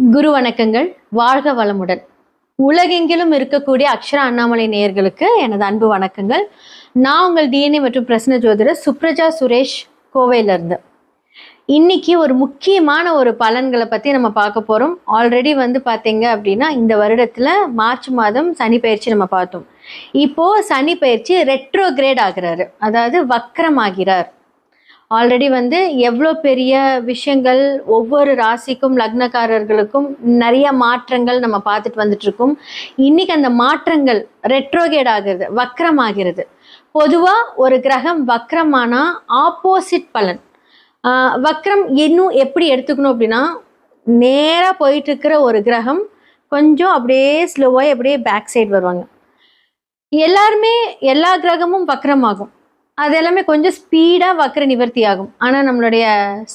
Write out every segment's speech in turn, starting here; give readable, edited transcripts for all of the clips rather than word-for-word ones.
குரு வணக்கங்கள். வாழ்க வளமுடன். உலகெங்கிலும் இருக்கக்கூடிய அக்ஷரா அண்ணாமலை நேயர்களுக்கு எனது அன்பு வணக்கங்கள். நான் உங்கள் டிஎன்ஏ மற்றும் பிரசன்ன ஜோதிடர் சுப்ரஜா சுரேஷ், கோவையில இருந்து. இன்னைக்கு ஒரு முக்கியமான ஒரு பலன்களை பத்தி நம்ம பார்க்க போறோம். ஆல்ரெடி பார்த்தீங்க அப்படின்னா இந்த வருடத்துல மார்ச் மாதம் சனி பயிற்சி நம்ம பார்த்தோம். இப்போ சனி பயிற்சி ரெட்ரோகிரேட் ஆகிறாரு, அதாவது வக்ரமாகிறார். ஆல்ரெடி எவ்வளோ பெரிய விஷயங்கள் ஒவ்வொரு ராசிக்கும் லக்னக்காரர்களுக்கும் நிறைய மாற்றங்கள் நம்ம பார்த்துட்டு வந்துட்டு இருக்கோம். இன்னைக்கு அந்த மாற்றங்கள் ரெட்ரோகேட் ஆகிறது, வக்ரமாகிறது. பொதுவாக ஒரு கிரகம் வக்ரமானா ஆப்போசிட் பலன். வக்ரம் இன்னும் எப்படி எடுத்துக்கணும் அப்படின்னா, நேராக போயிட்டு இருக்கிற ஒரு கிரகம் கொஞ்சம் அப்படியே ஸ்லோவாக அப்படியே பேக் சைடு வருவாங்க. எல்லாருமே எல்லா கிரகமும் வக்ரமாகும், அது எல்லாமே கொஞ்சம் ஸ்பீடாக வக்ர நிவர்த்தி ஆகும். ஆனால் நம்மளுடைய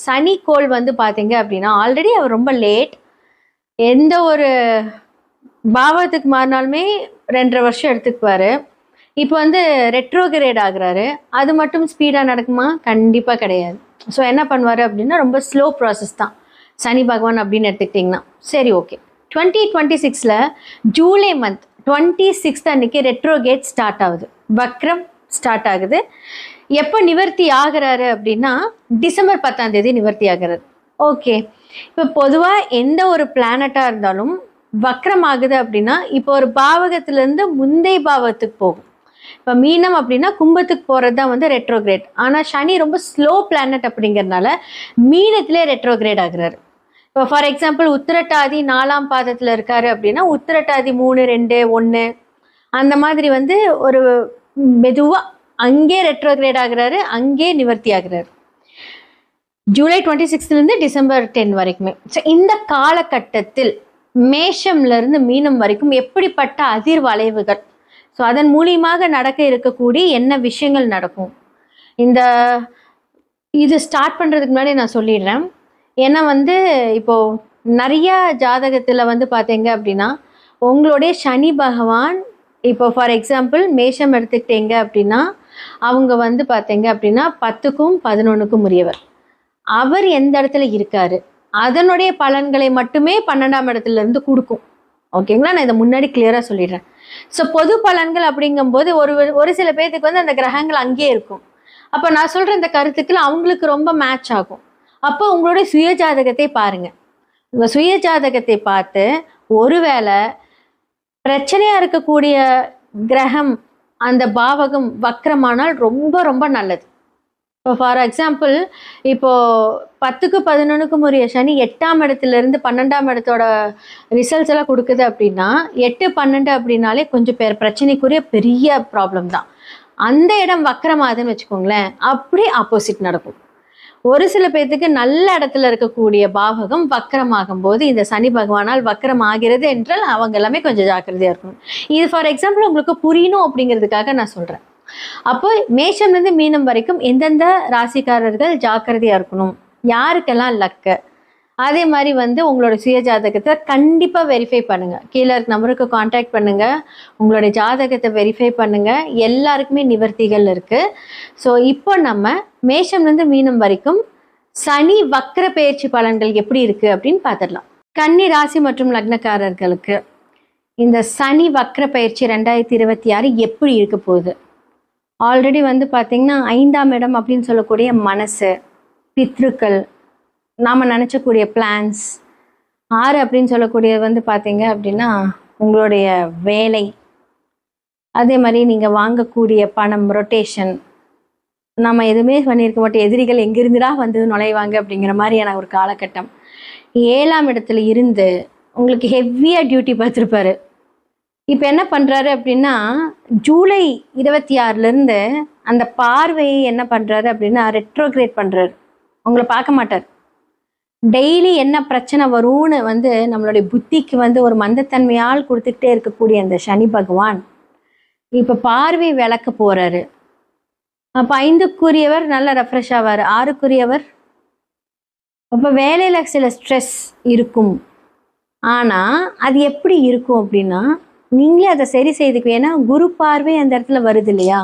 சனி கோள் பார்த்தீங்க அப்படின்னா ஆல்ரெடி அவர் ரொம்ப லேட். எந்த ஒரு பாவத்துக்கு மாறினாலுமே 2.5 வருஷம் எடுத்துக்குவார். இப்போ ரெட்ரோகிரேட் ஆகுறாரு. அது மட்டும் ஸ்பீடாக நடக்குமா? கண்டிப்பாக கிடையாது. ஸோ என்ன பண்ணுவார் அப்படின்னா ரொம்ப ஸ்லோ ப்ராசஸ் தான் சனி பகவான் அப்படின்னு எடுத்துக்கிட்டிங்கன்னா. சரி, ஓகே. 2026 ஜூலை மந்த் 26 அன்னைக்கு ரெட்ரோகேட் ஸ்டார்ட் ஆகுது, வக்ரம் ஸ்டார்ட் ஆகுது. எப்போ நிவர்த்தி ஆகிறாரு அப்படின்னா டிசம்பர் 10 நிவர்த்தி ஆகிறாரு. ஓகே, இப்போ பொதுவாக எந்த ஒரு பிளானட்டாக இருந்தாலும் வக்ரம் ஆகுது அப்படின்னா இப்போ ஒரு பாவகத்திலேருந்து முந்தைய பாவத்துக்கு போகும். இப்போ மீனம் அப்படின்னா கும்பத்துக்கு போகிறது தான் ரெட்ரோகிரேட். ஆனால் சனி ரொம்ப ஸ்லோ பிளானட் அப்படிங்கிறதுனால மீனத்திலே ரெட்ரோகிரேட் ஆகுறாரு. இப்போ ஃபார் எக்ஸாம்பிள் உத்திரட்டாதி 4ஆம் பாதத்தில் இருக்காரு அப்படின்னா உத்திரட்டாதி 3, 2, 1 அந்த மாதிரி ஒரு மெதுவாக அங்கே ரெட்ரோகிரேட் ஆகுறாரு, அங்கே நிவர்த்தி ஆகுறாரு. ஜூலை 26 டிசம்பர் 10 வரைக்குமே. ஸோ இந்த காலகட்டத்தில் மேஷம்லேருந்து மீனம் வரைக்கும் எப்படிப்பட்ட அதிர்வளைவுகள், ஸோ அதன் மூலியமாக நடக்க இருக்கக்கூடிய என்ன விஷயங்கள் நடக்கும், இது ஸ்டார்ட் பண்ணுறதுக்கு முன்னாடி நான் சொல்லிடுறேன். ஏன்னா இப்போது நிறைய ஜாதகத்தில் பார்த்தீங்க அப்படின்னா உங்களுடைய சனி பகவான் இப்போ ஃபார் எக்ஸாம்பிள் மேஷம் எடுத்துக்கிட்டீங்க அப்படின்னா அவங்க பார்த்தீங்க அப்படின்னா 10க்கும் 11க்கும் உரியவர். அவர் எந்த இடத்துல இருக்காரு அதனுடைய பலன்களை மட்டுமே 12ஆம் இடத்துல இருந்து கொடுக்கும். ஓகேங்களா? நான் இதை முன்னாடி கிளியராக சொல்லிடுறேன். ஸோ பொது பலன்கள் அப்படிங்கும்போது ஒரு சில பேர்த்துக்கு அந்த கிரகங்கள் அங்கேயே இருக்கும். அப்போ நான் சொல்கிற இந்த கருத்துக்கள் அவங்களுக்கு ரொம்ப மேட்ச் ஆகும். அப்போ உங்களுடைய சுய ஜாதகத்தை பாருங்க. உங்கள் சுய ஜாதகத்தை பார்த்து ஒருவேளை பிரச்சனையாக இருக்கக்கூடிய கிரகம் அந்த பாவகம் வக்ரமானால் ரொம்ப ரொம்ப நல்லது. இப்போ ஃபார் எக்ஸாம்பிள் இப்போது 10க்கு 11க்கும் உரிய சனி 8ஆம் இடத்துலேருந்து 12ஆம் இடத்தோட ரிசல்ட்ஸ் எல்லாம் கொடுக்குது அப்படின்னா 8, 12 அப்படின்னாலே கொஞ்சம் பிரச்சனைக்குரிய பெரிய ப்ராப்ளம் தான். அந்த இடம் வக்ரமாகுதுன்னு வச்சுக்கோங்களேன், அப்படி ஆப்போசிட் நடக்கும். ஒரு சில பேர்த்துக்கு நல்ல இடத்துல இருக்கக்கூடிய பாவகம் வக்ரமாகும் போது இந்த சனி பகவானால் வக்ரம் ஆகிறது என்றால் அவங்க எல்லாமே கொஞ்சம் ஜாக்கிரதையாக இருக்கணும். இது ஃபார் எக்ஸாம்பிள் உங்களுக்கு புரியணும் அப்படிங்கிறதுக்காக நான் சொல்கிறேன். அப்போ மேஷம்லேருந்து மீனம் வரைக்கும் எந்தெந்த ராசிக்காரர்கள் ஜாக்கிரதையாக இருக்கணும், யாருக்கெல்லாம் லக்கு, அதே மாதிரி உங்களோட சுய ஜாதகத்தை கண்டிப்பாக வெரிஃபை பண்ணுங்கள். கீழே இருக்க நம்பருக்கு காண்டாக்ட் பண்ணுங்கள், உங்களுடைய ஜாதகத்தை வெரிஃபை பண்ணுங்கள். எல்லாருக்குமே நிவர்த்திகள் இருக்குது. ஸோ இப்போ நம்ம மேஷம்லேருந்து மீனம் வரைக்கும் சனி வக்ர பயிற்சி பலன்கள் எப்படி இருக்குது அப்படின்னு பார்த்துடலாம். கன்னி ராசி மற்றும் லக்னக்காரர்களுக்கு இந்த சனி வக்ர பயிற்சி 2026 எப்படி இருக்க போகுது? ஆல்ரெடி பார்த்திங்கன்னா 5ஆம் இடம் அப்படின்னு சொல்லக்கூடிய மனசு, பித்ருக்கள், நாம் நினச்சக்கூடிய பிளான்ஸ். 6 அப்படின்னு சொல்லக்கூடியது பார்த்தீங்க அப்படின்னா உங்களுடைய வேலை, அதே மாதிரி நீங்கள் வாங்கக்கூடிய பணம், ரொட்டேஷன். நம்ம எதுவுமே பண்ணியிருக்க மாட்டோம், எதிரிகள் எங்கிருந்துடா நுழைவாங்க அப்படிங்கிற மாதிரியான ஒரு காலகட்டம். 7ஆம் இடத்துல இருந்து உங்களுக்கு ஹெவியாக டியூட்டி பார்த்துருப்பாரு. இப்போ என்ன பண்ணுறாரு அப்படின்னா ஜூலை 26 அந்த பார்வையை என்ன பண்ணுறாரு அப்படின்னா ரெட்ரோகிரேட் பண்ணுறாரு. உங்களை பார்க்க மாட்டார். டெய்லி என்ன பிரச்சனை வரும்னு நம்மளுடைய புத்திக்கு ஒரு மந்தத்தன்மையால் கொடுத்துக்கிட்டே இருக்கக்கூடிய அந்த சனி பகவான் இப்போ பார்வை விளக்க போகிறாரு. அப்போ 5க்குரியவர் நல்லா ரெஃப்ரெஷ் ஆவார். 6க்குரியவர் அப்போ வேலையில் சில ஸ்ட்ரெஸ் இருக்கும். ஆனால் அது எப்படி இருக்கும் அப்படின்னா நீங்களே அதை சரி செய்துக்கு. ஏன்னா குரு பார்வை அந்த இடத்துல வருது இல்லையா?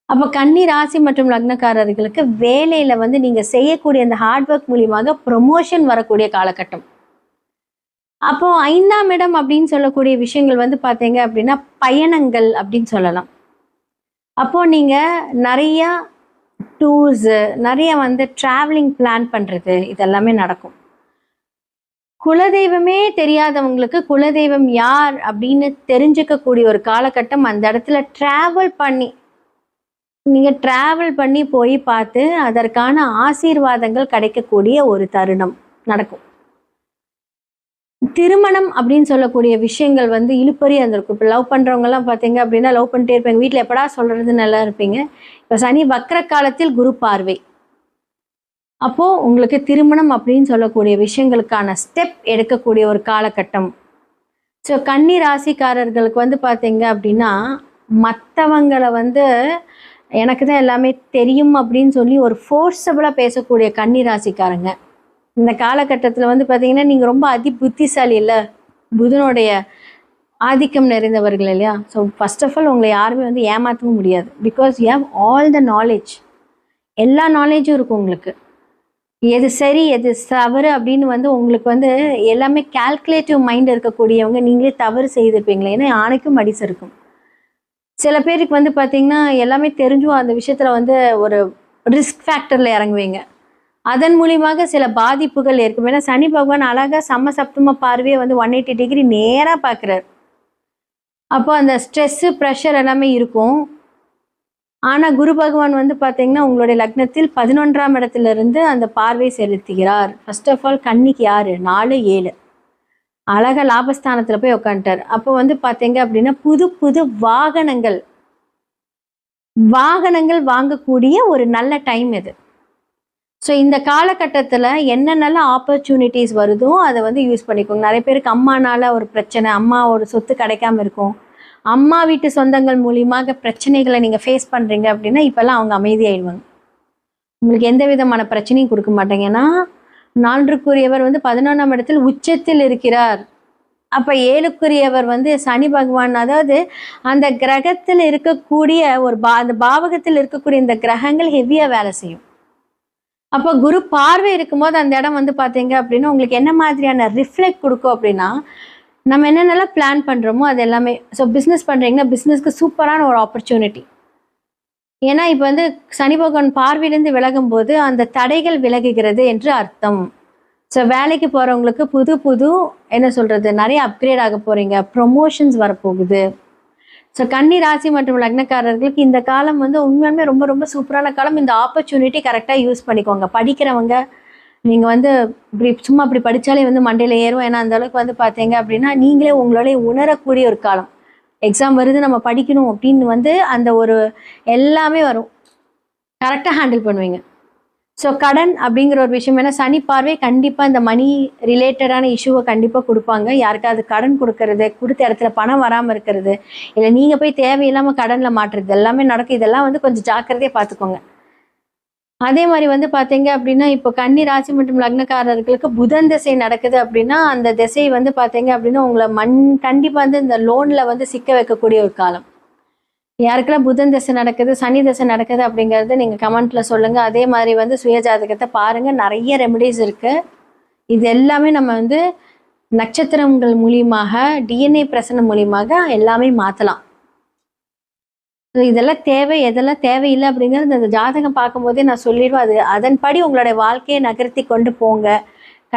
அப்போ கன்னி ராசி மற்றும் லக்னக்காரர்களுக்கு வேலையில் நீங்கள் செய்யக்கூடிய அந்த ஹார்ட் ஒர்க் மூலியமாக ப்ரொமோஷன் வரக்கூடிய காலகட்டம். அப்போ 5ஆம் இடம் அப்படின்னு சொல்லக்கூடிய விஷயங்கள் வந்து பார்த்தீங்க அப்படின்னா பயணங்கள் அப்படின்னு சொல்லலாம். அப்போ நீங்க நிறைய டூர்ஸு, நிறைய வந்து டிராவலிங் பிளான் பண்றது இதெல்லாமே நடக்கும். குலதெய்வமே தெரியாதவங்களுக்கு குலதெய்வம் யார் அப்படின்னு தெரிஞ்சுக்கக்கூடிய ஒரு காலகட்டம் அந்த இடத்துல டிராவல் பண்ணி போய் பார்த்து அதற்கான ஆசீர்வாதங்கள் கிடைக்கக்கூடிய ஒரு தருணம் நடக்கும். திருமணம் அப்படின்னு சொல்லக்கூடிய விஷயங்கள் வந்து இழுபறியா இருந்திருக்கும். இப்போ லவ் பண்றவங்கலாம் பார்த்தீங்க அப்படின்னா லவ் பண்ணிட்டே இருப்பாங்க. வீட்டில் எப்படா சொல்றதுன்னு நல்லா இருப்பீங்க. இப்போ சனி வக்ர காலத்தில் குரு பார்வை. அப்போ உங்களுக்கு திருமணம் அப்படின்னு சொல்லக்கூடிய விஷயங்களுக்கான ஸ்டெப் எடுக்கக்கூடிய ஒரு காலகட்டம். ஸோ கன்னி ராசிக்காரர்களுக்கு வந்து பார்த்தீங்க அப்படின்னா மற்றவங்களை வந்து எனக்கு தான் எல்லாமே தெரியும் அப்படின்னு சொல்லி ஒரு ஃபோர்ஸபுளாக பேசக்கூடிய கன்னி ராசிக்காரங்க இந்த காலகட்டத்தில் வந்து பார்த்தீங்கன்னா நீங்கள் ரொம்ப அதி புத்திசாலி இல்லை, புதனுடைய ஆதிக்கம் நிறைந்தவர்கள் இல்லையா. ஸோ ஃபர்ஸ்ட் ஆஃப் ஆல் உங்களை யாருமே வந்து ஏமாற்றவும் முடியாது. Because you have all the knowledge, எல்லா நாலேஜும் இருக்கும் உங்களுக்கு. எது சரி எது தவறு அப்படின்னு வந்து உங்களுக்கு வந்து எல்லாமே கால்குலேட்டிவ் மைண்ட் இருக்கக்கூடியவங்க. நீங்களே தவறு செய்திருப்பீங்களே, ஏன்னா யானைக்கும் மடிசு இருக்கும். சில பேருக்கு வந்து பார்த்தீங்கன்னா எல்லாமே தெரிஞ்சும் அந்த விஷயத்தில் வந்து ஒரு ரிஸ்க் ஃபேக்டரில் இறங்குவீங்க. அதன் மூலியமாக சில பாதிப்புகள் இருக்கும். ஏன்னா சனி பகவான் அழகாக சப்தம பார்வையை வந்து 180 டிகிரி நேராக பார்க்குறாரு. அப்போ அந்த ஸ்ட்ரெஸ்ஸு ப்ரெஷர் எல்லாமே இருக்கும். ஆனால் குரு பகவான் வந்து பார்த்தீங்கன்னா உங்களுடைய லக்னத்தில் 11ஆம் இடத்திலிருந்து அந்த பார்வை செலுத்துகிறார். ஃபர்ஸ்ட் ஆஃப் ஆல் கன்னிக்கு யார் 4, 7 அழகாக லாபஸ்தானத்தில் போய் உட்காந்துட்டார். அப்போ வந்து பார்த்தீங்க அப்படின்னா புது புது வாகனங்கள் வாங்கக்கூடிய ஒரு நல்ல டைம் இது. ஸோ இந்த காலகட்டத்தில் என்னென்னலாம் ஆப்பர்ச்சுனிட்டிஸ் வருதோ அதை வந்து யூஸ் பண்ணிக்கோங்க. நிறைய பேருக்கு அம்மானால ஒரு பிரச்சனை, அம்மா ஒரு சொத்து கிடைக்காம இருக்கும். அம்மா வீட்டு சொந்தங்கள் மூலியமாக பிரச்சனைகளை நீங்கள் ஃபேஸ் பண்ணுறீங்க அப்படின்னா இப்போல்லாம் அவங்க அமைதியாயிடுவாங்க. உங்களுக்கு எந்த விதமான பிரச்சனையும் கொடுக்க மாட்டாங்க. ஏன்னா 4க்குரியவர் வந்து 11ஆம் இடத்தில் உச்சத்தில் இருக்கிறார். அப்போ 7க்குரியவர் வந்து சனி பகவான். அதாவது அந்த கிரகத்தில் இருக்கக்கூடிய அந்த பாவகத்தில் இருக்கக்கூடிய இந்த கிரகங்கள் ஹெவியாக வேலை செய்யும். அப்போ குரு பார்வை இருக்கும்போது அந்த இடம் வந்து பார்த்தீங்க அப்படின்னா உங்களுக்கு என்ன மாதிரியான ரிஃப்ளெக்ட் கொடுக்கும் அப்படின்னா நம்ம என்னென்னலாம் பிளான் பண்ணுறோமோ அது எல்லாமே. ஸோ பிஸ்னஸ் பண்ணுறீங்கன்னா பிஸ்னஸ்க்கு சூப்பரான ஒரு ஆப்பர்ச்சுனிட்டி. ஏன்னா இப்போ வந்து சனி பகவான் பார்வையிலேருந்து விலகும் போது அந்த தடைகள் விலகுகிறது என்று அர்த்தம். ஸோ வேலைக்கு போகிறவங்களுக்கு புது என்ன சொல்கிறது, நிறைய அப்கிரேட் ஆக போகிறீங்க, ப்ரொமோஷன்ஸ் வரப்போகுது. ஸோ கன்னி ராசி மற்றும் லக்னக்காரர்களுக்கு இந்த காலம் வந்து உண்மையுமே ரொம்ப ரொம்ப சூப்பரான காலம். இந்த ஆப்பர்ச்சுனிட்டி கரெக்டாக யூஸ் பண்ணிக்கோங்க. படிக்கிறவங்க நீங்கள் வந்து சும்மா அப்படி படித்தாலே வந்து மண்டையில் ஏறும். ஏன்னா அந்த அளவுக்கு வந்து பார்த்தீங்க அப்படின்னா நீங்களே உங்களோட உணரக்கூடிய ஒரு காலம். எக்ஸாம் வருது நம்ம படிக்கணும் அப்படின்னு வந்து அந்த ஒரு எல்லாமே வரும், கரெக்டாக ஹேண்டில் பண்ணுவீங்க. ஸோ கடன் அப்படிங்கிற ஒரு விஷயம், ஏன்னா சனி பார்வை கண்டிப்பாக இந்த மணி ரிலேட்டடான இஷ்யூவை கண்டிப்பாக கொடுப்பாங்க. யாருக்காவது கடன் கொடுக்கறது, கொடுத்த இடத்துல பணம் வராமல் இருக்கிறது, இல்லை நீங்கள் போய் தேவையில்லாமல் கடனில் மாட்டுறது எல்லாமே நடக்கும். இதெல்லாம் வந்து கொஞ்சம் ஜாக்கிரதையாக பார்த்துக்கோங்க. அதே மாதிரி வந்து பார்த்தீங்க அப்படின்னா இப்போ கன்னி ராசி மற்றும் லக்னக்காரர்களுக்கு புதன் திசை நடக்குது அப்படின்னா அந்த திசை வந்து பார்த்தீங்க அப்படின்னா உங்களை கண்டிப்பாக வந்து இந்த லோனில் வந்து சிக்க வைக்கக்கூடிய ஒரு காலம். யாருக்கெல்லாம் புதன் தசை நடக்குது, சனி தசை நடக்குது அப்படிங்கிறது நீங்கள் கமெண்ட்டில் சொல்லுங்கள். அதே மாதிரி வந்து சுயஜாதகத்தை பாருங்கள், நிறைய ரெமெடிஸ் இருக்குது. இது எல்லாமே நம்ம வந்து நட்சத்திரங்கள் மூலியமாக, டிஎன்ஏ பிரசனம் மூலியமாக எல்லாமே மாற்றலாம். இதெல்லாம் தேவை, எதெல்லாம் தேவையில்லை அப்படிங்கிறது அந்த ஜாதகம் பார்க்கும்போதே நான் சொல்லிடுவேன். அது அதன்படி உங்களுடைய வாழ்க்கையை நகர்த்தி கொண்டு போங்க.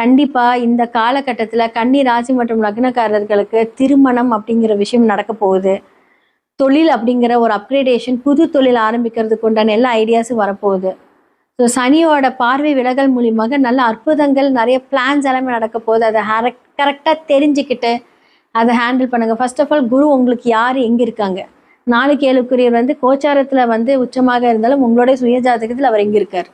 கண்டிப்பாக இந்த காலகட்டத்தில் கன்னி ராசி மற்றும் லக்னக்காரர்களுக்கு திருமணம் அப்படிங்கிற விஷயம் நடக்க போகுது. தொழில் அப்படிங்கிற ஒரு அப்கிரேடேஷன், புது தொழில் ஆரம்பிக்கிறதுக்கு உண்டான எல்லா ஐடியாஸும் வரப்போகுது. ஸோ சனியோட பார்வை விலகல் மூலியமாக நல்ல அற்புதங்கள், நிறைய பிளான்ஸ் எல்லாமே நடக்க போகுது. அதை கரெக்டாக தெரிஞ்சுக்கிட்டு அதை ஹேண்டில் பண்ணுங்கள். ஃபர்ஸ்ட் ஆஃப் ஆல் குரு உங்களுக்கு யார் எங்கே இருக்காங்க, 4, 7க்குரியவர் வந்து கோச்சாரத்தில் வந்து உச்சமாக இருந்தாலும் உங்களுடைய சுயஜாதகத்தில் அவர் எங்கே இருக்கார்.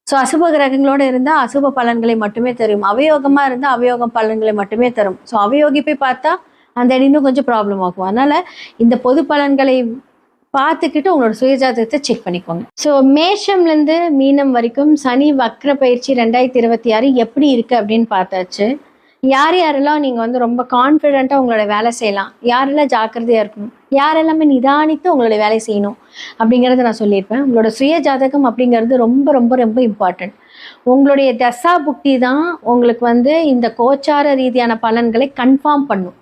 ஸோ அசுப கிரகங்களோடு இருந்தால் அசுப பலன்களை மட்டுமே தரும், அவயோகமாக இருந்தால் அவயோகம் பலன்களை மட்டுமே தரும். ஸோ அவயோகி போய் பார்த்தா அந்த இன்னும் கொஞ்சம் ப்ராப்ளம் ஆகும். அதனால் இந்த பொது பலன்களை பார்த்துக்கிட்டு உங்களோட சுயஜாதகத்தை செக் பண்ணிக்கோங்க. ஸோ மேஷம்லேருந்து மீனம் வரைக்கும் சனி வக்ர பயிற்சி 2026 எப்படி இருக்குது அப்படின்னு பார்த்தாச்சு. யாரெல்லாம் நீங்கள் வந்து ரொம்ப கான்ஃபிடென்ட்டாக உங்களோட வேலை செய்யலாம், யாரெல்லாம் ஜாக்கிரதையாக இருக்கணும், யாரெல்லாமே நிதானித்து உங்களோட வேலை செய்யணும் அப்படிங்கிறத நான் சொல்லியிருப்பேன். உங்களோட சுய ஜாதகம் அப்படிங்கிறது ரொம்ப ரொம்ப ரொம்ப இம்பார்ட்டன்ட். உங்களுடைய தசா புக்தி தான் உங்களுக்கு வந்து இந்த கோச்சார ரீதியான பலன்களை கன்ஃபார்ம் பண்ணும்.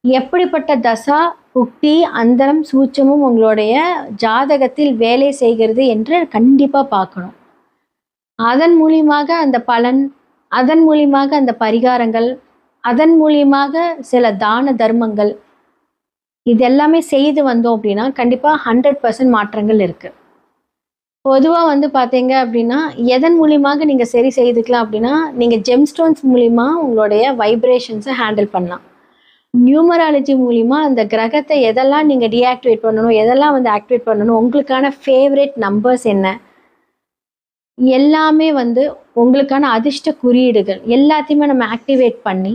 எப்படிப்பட்ட தசா புக்தி அந்தரம் சூட்சமும் உங்களுடைய ஜாதகத்தில் வேலை செய்கிறது என்று கண்டிப்பாக பார்க்கணும். அதன் மூலியமாக அந்த பலன், அதன் மூலியமாக அந்த பரிகாரங்கள், அதன் மூலியமாக சில தான தர்மங்கள், இது எல்லாமே செய்து வந்தோம் அப்படின்னா கண்டிப்பாக 100% மாற்றங்கள் இருக்குது. பொதுவாக வந்து பார்த்தீங்க அப்படின்னா எதன் மூலியமாக நீங்கள் சரி செய்துக்கலாம் அப்படின்னா, நீங்கள் ஜெம்ஸ்டோன்ஸ் மூலிமா உங்களுடைய வைப்ரேஷன்ஸை ஹேண்டில் பண்ணலாம். நியூமராலஜி மூலிமா அந்த கிரகத்தை எதெல்லாம் நீங்கள் டீஆக்டிவேட் பண்ணணும், எதெல்லாம் வந்து ஆக்டிவேட் பண்ணணும், உங்களுக்கான ஃபேவரட் நம்பர்ஸ் என்ன, எல்லாமே வந்து உங்களுக்கான அதிர்ஷ்ட குறியீடுகள் எல்லாத்தையுமே நம்ம ஆக்டிவேட் பண்ணி